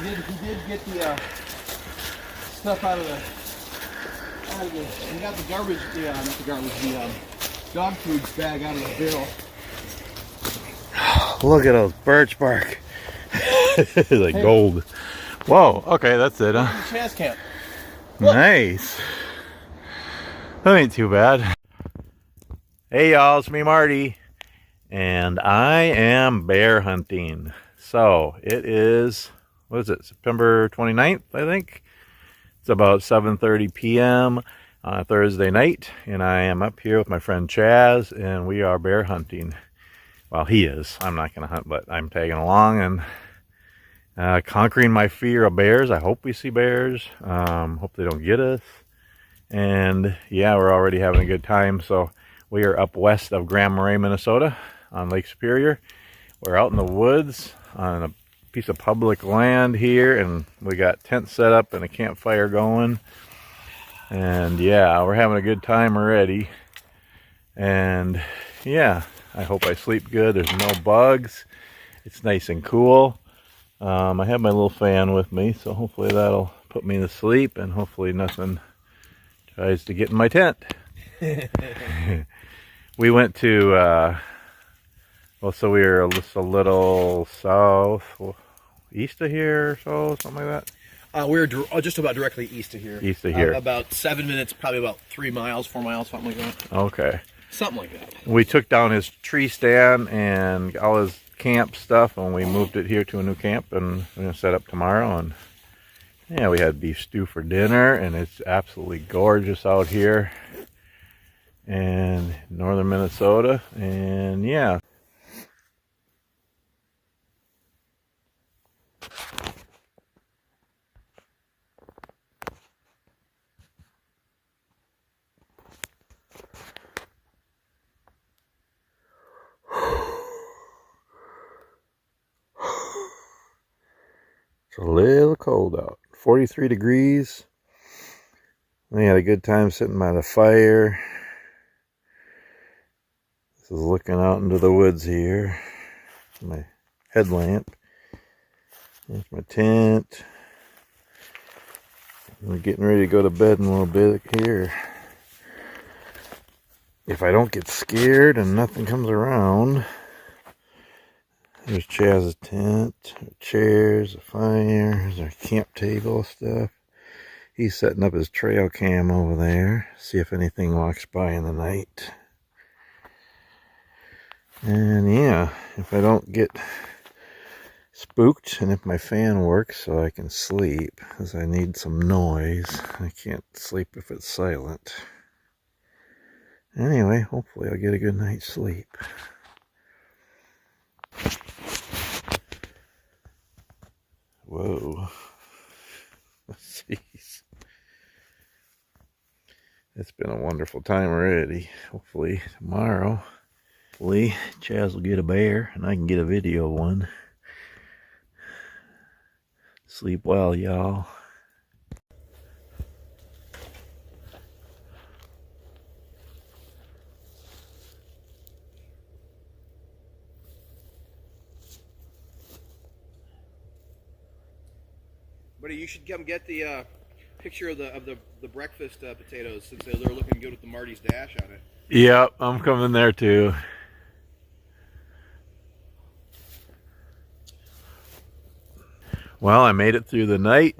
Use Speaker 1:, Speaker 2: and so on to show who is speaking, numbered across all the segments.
Speaker 1: he did get the stuff out of the. He got the garbage. Yeah, not the garbage. The dog food bag out of the bill.
Speaker 2: Look at those birch bark. It's like gold. Whoa. Okay, that's it, huh?
Speaker 1: Chaz camp.
Speaker 2: Nice. That ain't too bad. Hey y'all, it's me Marty, and I am bear hunting. So it is, what is it, September 29th, I think. It's about 7:30 p.m. on a Thursday night, and I am up here with my friend Chaz, and we are bear hunting. Well, he is. I'm not going to hunt, but I'm tagging along and conquering my fear of bears. I hope we see bears. Hope they don't get us. And yeah, we're already having a good time. So we are up west of Grand Marais, Minnesota on Lake Superior. We're out in the woods on a piece of public land here, and we got tents set up and a campfire going. And yeah, we're having a good time already. And yeah, I hope I sleep good. There's no bugs. It's nice and cool. I have my little fan with me, so hopefully that'll put me to sleep, and hopefully nothing tries to get in my tent. We went to, well, so we were just a little east of here or so, something like that.
Speaker 1: We're just about directly east of here.
Speaker 2: East of here.
Speaker 1: About 7 minutes, probably about 3 miles, 4 miles, something like that.
Speaker 2: Okay.
Speaker 1: Something like that.
Speaker 2: We took down his tree stand and all his camp stuff, and we moved it here to a new camp, and we're going to set up tomorrow. And yeah, we had beef stew for dinner, and it's absolutely gorgeous out here in northern Minnesota. And yeah. It's a little cold out. 43 degrees. We had a good time sitting by the fire. This is looking out into the woods here. My headlamp. There's my tent. We're getting ready to go to bed in a little bit here. If I don't get scared and nothing comes around. There's Chaz's tent, chairs, a fire, there's our camp table stuff. He's setting up his trail cam over there. See if anything walks by in the night. And yeah, if I don't get spooked, and if my fan works so I can sleep, because I need some noise. I can't sleep if it's silent. Anyway, hopefully I'll get a good night's sleep. Whoa. Jeez. It's been a wonderful time already. Hopefully tomorrow, Chaz will get a bear and I can get a video one. Sleep well, y'all.
Speaker 1: Buddy, you should come get the picture of the breakfast potatoes, since they're looking good with the Marty's dash on it.
Speaker 2: Yep, I'm coming there too. Well, I made it through the night.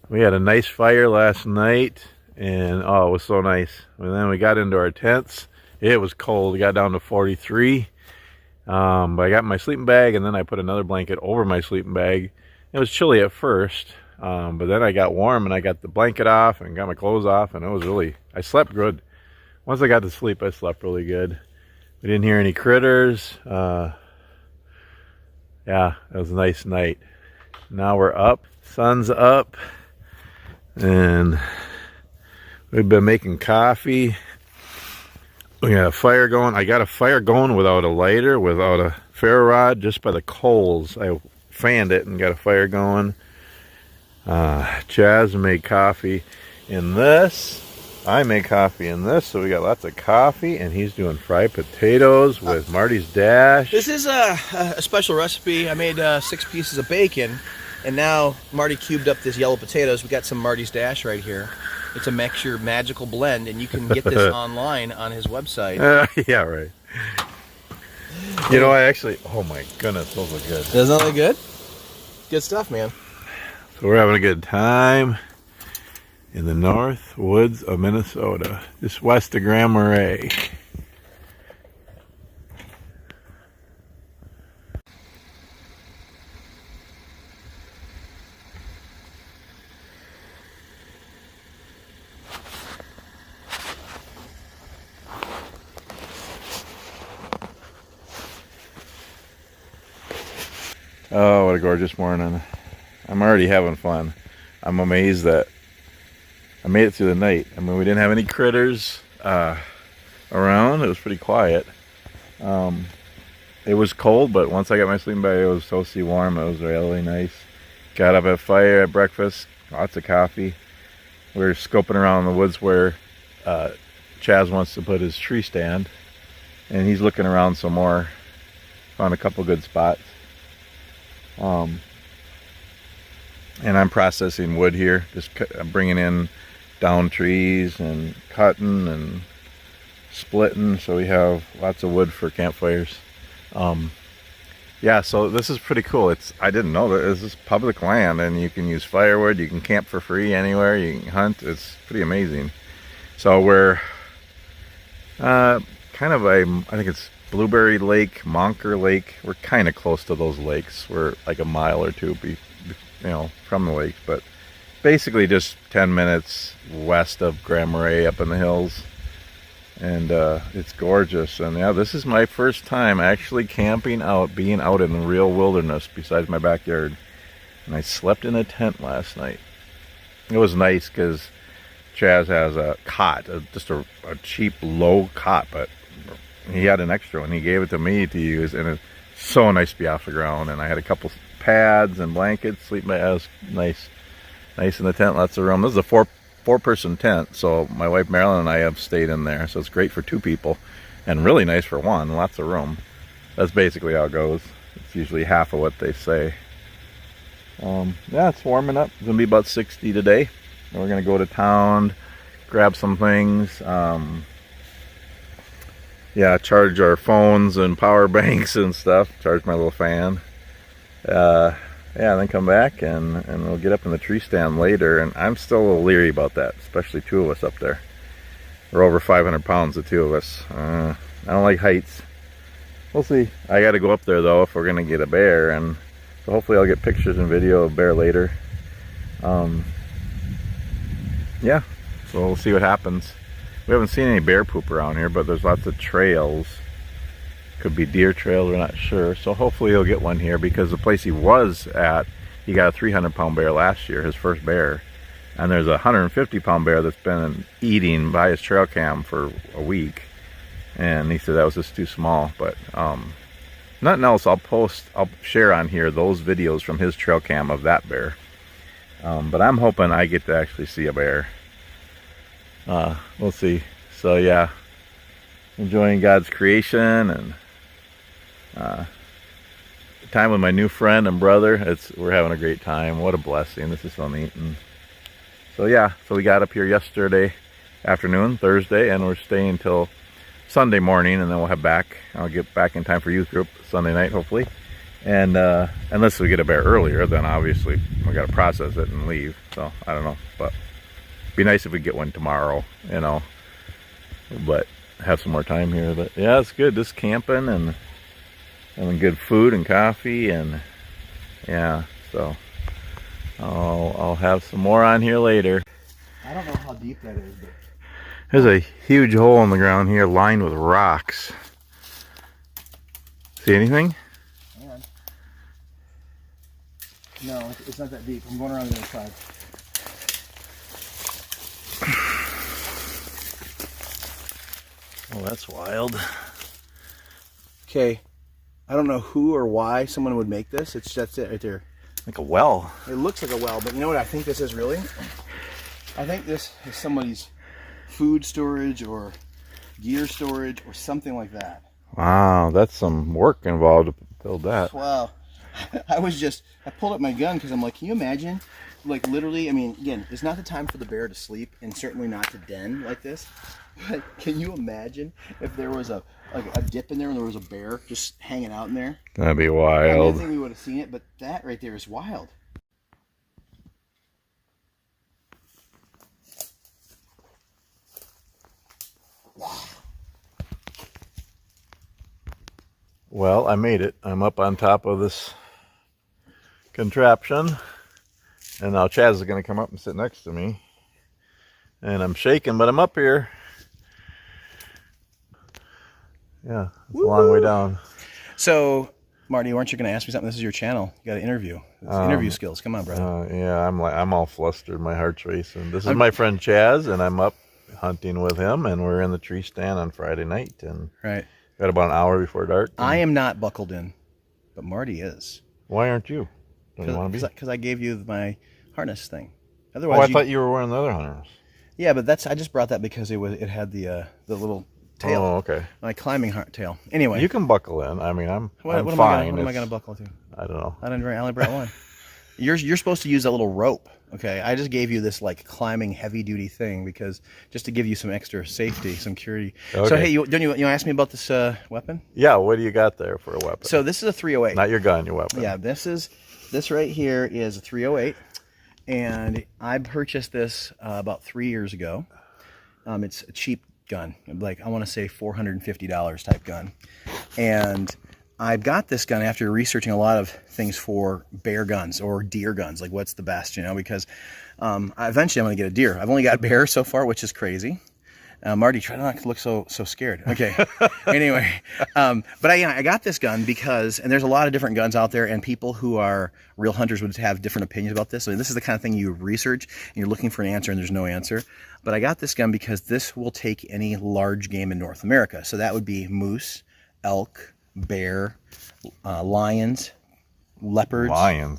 Speaker 2: We had a nice fire last night, and oh, it was so nice. And then we got into our tents. It was cold. It got down to 43. But I got my sleeping bag, and then I put another blanket over my sleeping bag. It was chilly at first, but then I got warm, and I got the blanket off and got my clothes off, and it was really, I slept good. Once I got to sleep, I slept really good. We didn't hear any critters. Yeah, it was a nice night. Now we're up, sun's up, and we've been making coffee. We got a fire going. I got a fire going without a lighter, without a ferro rod, just by the coals. I fanned it and got a fire going. Chaz made coffee in this. I made coffee in this, so we got lots of coffee, and he's doing fried potatoes with Marty's dash.
Speaker 1: This is a special recipe. I made 6 pieces of bacon, And now Marty cubed up this yellow potatoes. We got some Marty's Dash right here. It's a mixture magical blend, and you can get this online on his website.
Speaker 2: Yeah, right. You know, I actually, oh my goodness, those look good.
Speaker 1: Doesn't that look good? Good stuff, man.
Speaker 2: So we're having a good time in the north woods of Minnesota, just west of Marais. Oh, what a gorgeous morning. I'm already having fun. I'm amazed that I made it through the night. I mean, we didn't have any critters around. It was pretty quiet. It was cold, but once I got my sleeping bag, it was toasty warm. It was really nice. Got up at fire at breakfast, lots of coffee. We were scoping around in the woods where Chaz wants to put his tree stand, and he's looking around some more. Found a couple good spots. And I'm processing wood here, just bringing in down trees and cutting and splitting, so we have lots of wood for campfires. Yeah, so this is pretty cool. I didn't know that this is public land, and you can use firewood, you can camp for free anywhere, you can hunt. It's pretty amazing. So we're kind of I think it's Blueberry Lake, Monker Lake. We're kind of close to those lakes. We're like a mile or two from the lake, but basically just 10 minutes west of Marais up in the hills. And it's gorgeous. And yeah, this is my first time actually camping out, being out in the real wilderness besides my backyard. And I slept in a tent last night. It was nice because Chaz has a cot, just a cheap low cot, but he had an extra one. He gave it to me to use, and it's so nice to be off the ground. And I had a couple pads and blankets, sleep bags, nice in the tent, lots of room. This is a four-person tent, so my wife Marilyn and I have stayed in there, so it's great for 2 people, and really nice for 1. Lots of room. That's basically how it goes. It's usually half of what they say. Yeah, it's warming up. It's gonna be about 60 today. And we're gonna go to town, grab some things. Yeah, charge our phones and power banks and stuff. Charge my little fan. Yeah, and then come back and we'll get up in the tree stand later. And I'm still a little leery about that, especially 2 of us up there. We're over 500 pounds, the 2 of us. I don't like heights. We'll see. I got to go up there though if we're gonna get a bear, and so hopefully I'll get pictures and video of bear later. Yeah, so we'll see what happens. We haven't seen any bear poop around here, but there's lots of trails. Could be deer trails, we're not sure. So hopefully he'll get one here, because the place he was at, he got a 300-pound bear last year, his first bear. And there's a 150-pound bear that's been eating by his trail cam for a week. And he said that was just too small. But nothing else, I'll share on here those videos from his trail cam of that bear. But I'm hoping I get to actually see a bear. We'll see. So yeah, enjoying God's creation and time with my new friend and brother. We're having a great time. What a blessing. This is so neat. And so yeah, so we got up here yesterday afternoon, Thursday, and we're staying till Sunday morning, and then we'll head back. I'll get back in time for youth group Sunday night, hopefully. And unless we get a bear earlier, then obviously we got to process it and leave. So I don't know, but it'd be nice if we get one tomorrow, you know, but have some more time here. But yeah, it's good, just camping and having good food and coffee, and yeah, so I'll have some more on here later.
Speaker 1: I don't know how deep that is, but
Speaker 2: there's a huge hole in the ground here lined with rocks. See anything?
Speaker 1: Hang on. No, it's not that deep. I'm going around the other side.
Speaker 2: Oh, that's wild.
Speaker 1: Okay, I don't know who or why someone would make this. That's it right there.
Speaker 2: Like a well.
Speaker 1: It looks like a well, but you know what I think this is really? I think this is somebody's food storage or gear storage or something like that.
Speaker 2: Wow, that's some work involved to build that.
Speaker 1: Wow. I pulled up my gun because I'm like, can you imagine? Like literally, I mean, again, it's not the time for the bear to sleep, and certainly not to den like this. But can you imagine if there was a dip in there and there was a bear just hanging out in there?
Speaker 2: That'd be
Speaker 1: I
Speaker 2: wild.
Speaker 1: think we would have seen it, but that right there is wild.
Speaker 2: Well, I made it. I'm up on top of this contraption, and now Chaz is going to come up and sit next to me. And I'm shaking, but I'm up here. Yeah, it's a long way down.
Speaker 1: So, Marty, weren't you going to ask me something? This is your channel. You got to interview. Interview skills. Come on, brother.
Speaker 2: Yeah, I'm all flustered. My heart's racing. This is my friend Chaz, and I'm up hunting with him, and we're in the tree stand on Friday night, and got about an hour before dark.
Speaker 1: I am not buckled in, but Marty is.
Speaker 2: Why aren't you? Don't you want to be?
Speaker 1: Because I gave you my harness thing. Otherwise,
Speaker 2: I thought you were wearing the other harness.
Speaker 1: Yeah, but I just brought that because it had the little tail.
Speaker 2: Oh, okay.
Speaker 1: My climbing tail. Anyway,
Speaker 2: you can buckle in. I mean, I'm
Speaker 1: what
Speaker 2: fine.
Speaker 1: What am I going to buckle to?
Speaker 2: I don't know.
Speaker 1: I only brought one. You're supposed to use that little rope. Okay, I just gave you this like climbing heavy duty thing because just to give you some extra safety, some security. Okay. So hey, you ask me about this weapon?
Speaker 2: Yeah, what do you got there for a weapon?
Speaker 1: So this is a 308.
Speaker 2: Not your gun, your weapon.
Speaker 1: Yeah, this right here is a 308, and I purchased this about 3 years ago. It's a cheap gun, like I want to say $450 type gun, and I got this gun after researching a lot of things for bear guns or deer guns, like what's the best, because eventually I'm going to get a deer. I've only got bear so far, which is crazy. Marty, try not to look so scared. Okay. Anyway, but I got this gun because, and there's a lot of different guns out there, and people who are real hunters would have different opinions about this. So this is the kind of thing you research, and you're looking for an answer, and there's no answer. But I got this gun because this will take any large game in North America. So that would be moose, elk, bear, lions, leopards. I'm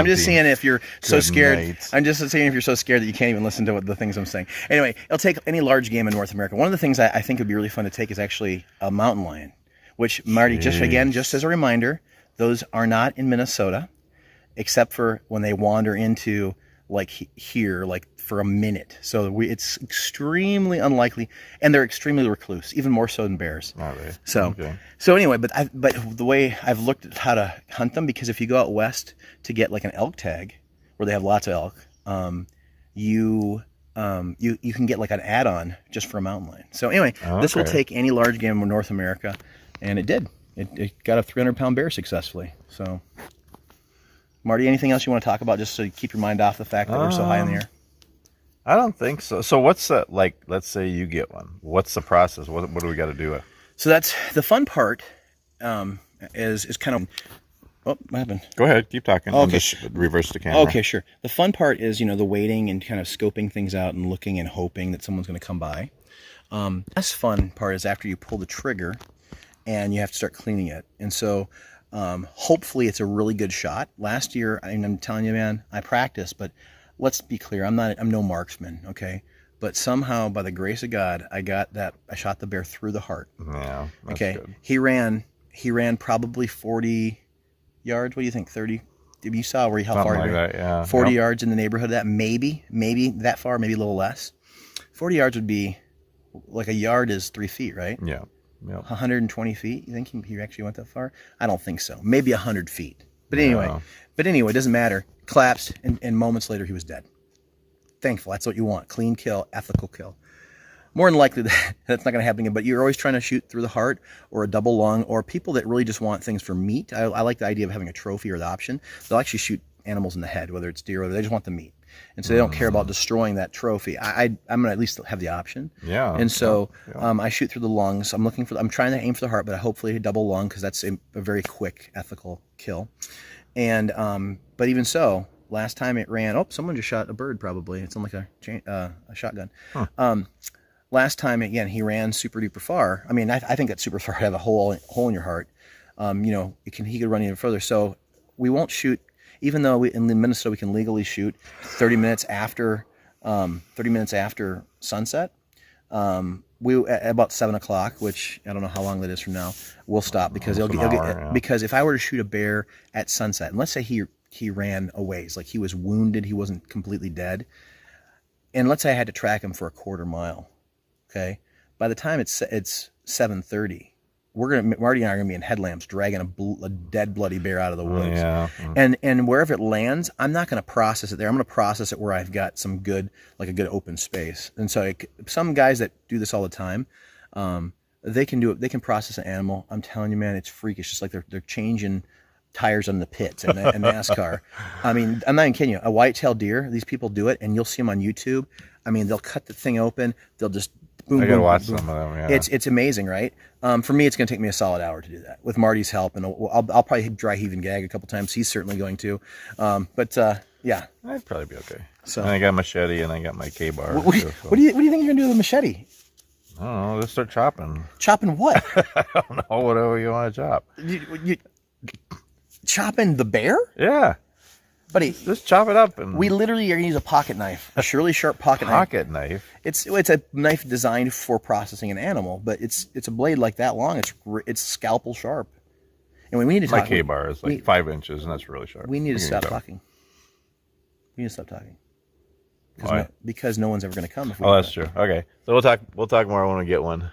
Speaker 1: just saying if you're so scared. Night. I'm just saying if you're so scared that you can't even listen to the things I'm saying. Anyway, it'll take any large game in North America. One of the things I think would be really fun to take is actually a mountain lion, which Marty, just as a reminder, those are not in Minnesota, except for when they wander into like here, like for a minute. So it's extremely unlikely, and they're extremely recluse, even more so than bears.
Speaker 2: Oh, really?
Speaker 1: So anyway, but the way I've looked at how to hunt them, because if you go out west to get like an elk tag, where they have lots of elk, you can get like an add-on just for a mountain lion. So anyway, this will take any large game in North America, and it did. It got a 300-pound bear successfully. So, Marty, anything else you want to talk about, just so you keep your mind off the fact that we're so high in the air?
Speaker 2: I don't think so. So what's the, like, let's say you get one. What's the process? What do we got to do?
Speaker 1: So that's the fun part. Is kind of. Oh, what happened?
Speaker 2: Go ahead, keep talking.
Speaker 1: Okay.
Speaker 2: Just reverse the camera.
Speaker 1: Okay, sure. The fun part is the waiting and kind of scoping things out and looking and hoping that someone's going to come by. Less fun part is after you pull the trigger, and you have to start cleaning it. And so, hopefully, it's a really good shot. Last year, I'm telling you, man, I practiced, but. Let's be clear, I'm no marksman, okay? But somehow, by the grace of God, I shot the bear through the heart.
Speaker 2: Yeah, that's good.
Speaker 1: He ran probably 40 yards. What do you think, 30? You saw how far he ran.
Speaker 2: That, yeah.
Speaker 1: 40 yards in the neighborhood of that, maybe that far, maybe a little less. 40 yards would be, like a yard is 3 feet, right?
Speaker 2: Yeah. Yep.
Speaker 1: 120 feet, you think he actually went that far? I don't think so. Maybe 100 feet. But anyway, it doesn't matter. Collapsed, and moments later he was dead. Thankful. That's what you want. Clean kill, ethical kill. More than likely that's not going to happen again, but you're always trying to shoot through the heart or a double lung, or people that really just want things for meat. I like the idea of having a trophy or the option. They'll actually shoot animals in the head, whether it's deer or they just want the meat. And so they don't care about destroying that trophy. I'm going to at least have the option.
Speaker 2: Yeah.
Speaker 1: And so I shoot through the lungs. I'm trying to aim for the heart, but hopefully a double lung, because that's a very quick, ethical kill. And but even so, last time it ran. Oh, someone just shot a bird. Probably it's on like a shotgun.
Speaker 2: Huh.
Speaker 1: Last time again, he ran super duper far. I mean, I think that's super far to have a hole in your heart. He could run even further. So we won't shoot, even though in Minnesota we can legally shoot 30 minutes after sunset. at about 7 o'clock, which I don't know how long that is from now, we'll stop because because if I were to shoot a bear at sunset, and let's say he ran a ways, like he was wounded, he wasn't completely dead, and let's say I had to track him for a quarter mile, okay, by the time it's 7:30, Marty and I are gonna be in headlamps dragging a dead bloody bear out of the woods.
Speaker 2: Yeah.
Speaker 1: And wherever it lands, I'm not gonna process it there. I'm gonna process it where I've got some good, like a good open space. And so some guys that do this all the time, they can do it. They can process an animal. I'm telling you, man, it's freakish. Just like they're changing tires on the pits and NASCAR. I mean, I'm not even kidding you. A white-tailed deer, these people do it, and you'll see them on YouTube. I mean, they'll cut the thing open. They'll just boom,
Speaker 2: I gotta
Speaker 1: boom,
Speaker 2: watch
Speaker 1: boom.
Speaker 2: some of them. Yeah.
Speaker 1: It's amazing, right? For me, it's going to take me a solid hour to do that with Marty's help, and I'll probably dry heave and gag a couple times. He's certainly going to, yeah.
Speaker 2: I'd probably be okay.
Speaker 1: So
Speaker 2: and I got a machete and I got my K-bar.
Speaker 1: What do you think you're going to do with a machete?
Speaker 2: I don't know. Just start chopping.
Speaker 1: Chopping what?
Speaker 2: I don't know. Whatever you want to chop.
Speaker 1: You chopping the bear?
Speaker 2: Yeah.
Speaker 1: Buddy,
Speaker 2: just chop it up. And
Speaker 1: we literally are going to use a pocket knife, a surely sharp pocket knife.
Speaker 2: Pocket knife?
Speaker 1: It's a knife designed for processing an animal, but it's a blade like that long. It's scalpel sharp. And we need to talk.
Speaker 2: My K-bar is like 5 inches, and that's really sharp.
Speaker 1: We need to stop talking. We need to stop talking.
Speaker 2: Why?
Speaker 1: Because no one's ever going to come.
Speaker 2: Oh, that's true. Okay, so we'll talk more when we get one.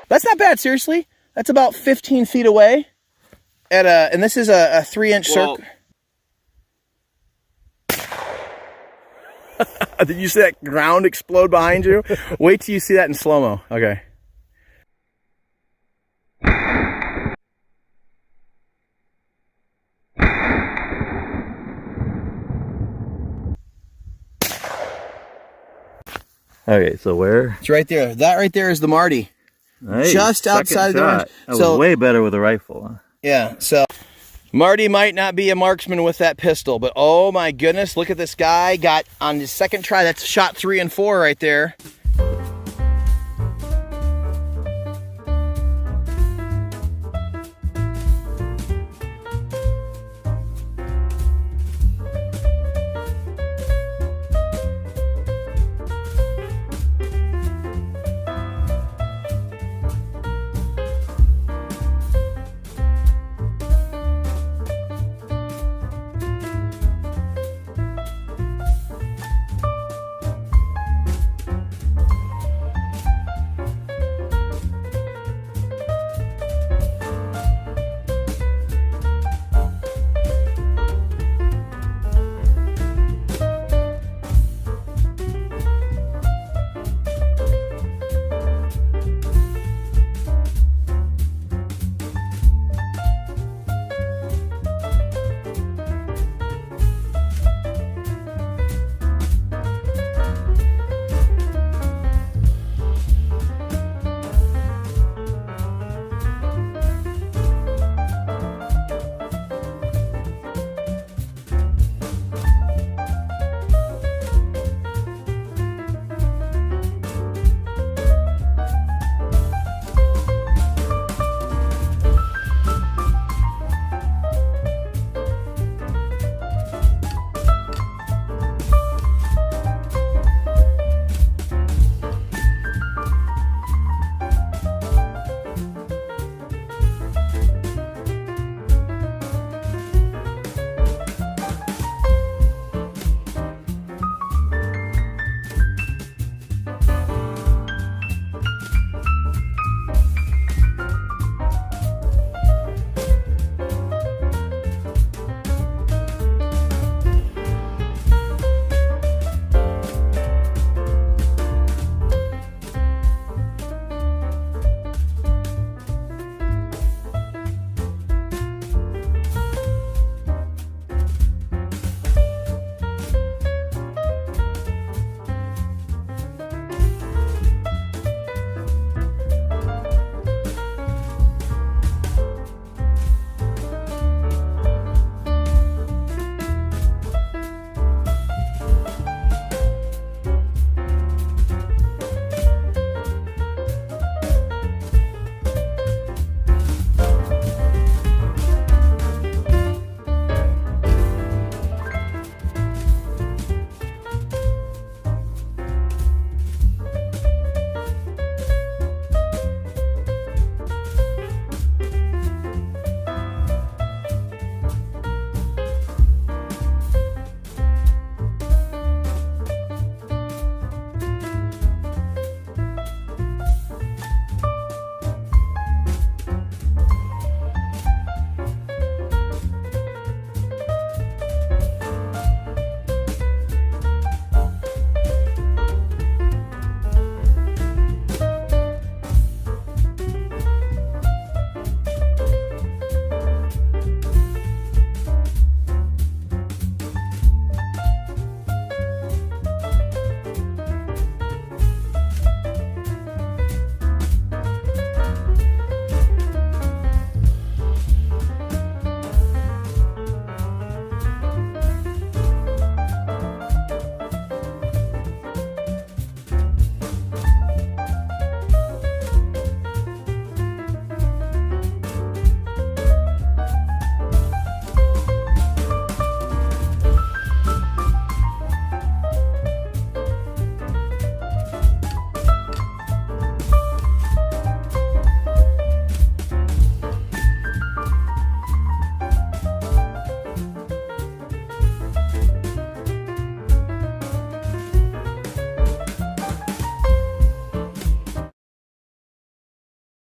Speaker 1: That's not bad, seriously. That's about 15 feet away. And this is a 3-inch circle. Did you see that ground explode behind you? Wait till you see that in slow-mo. Okay.
Speaker 2: Okay, so where?
Speaker 1: It's right there. That right there is the Marty.
Speaker 2: Nice.
Speaker 1: Just outside the orange.
Speaker 2: That was way better with a rifle. Huh?
Speaker 1: Yeah, so Marty might not be a marksman with that pistol, but oh my goodness, look at this guy. Got on his second try, that's shot 3 and 4 right there.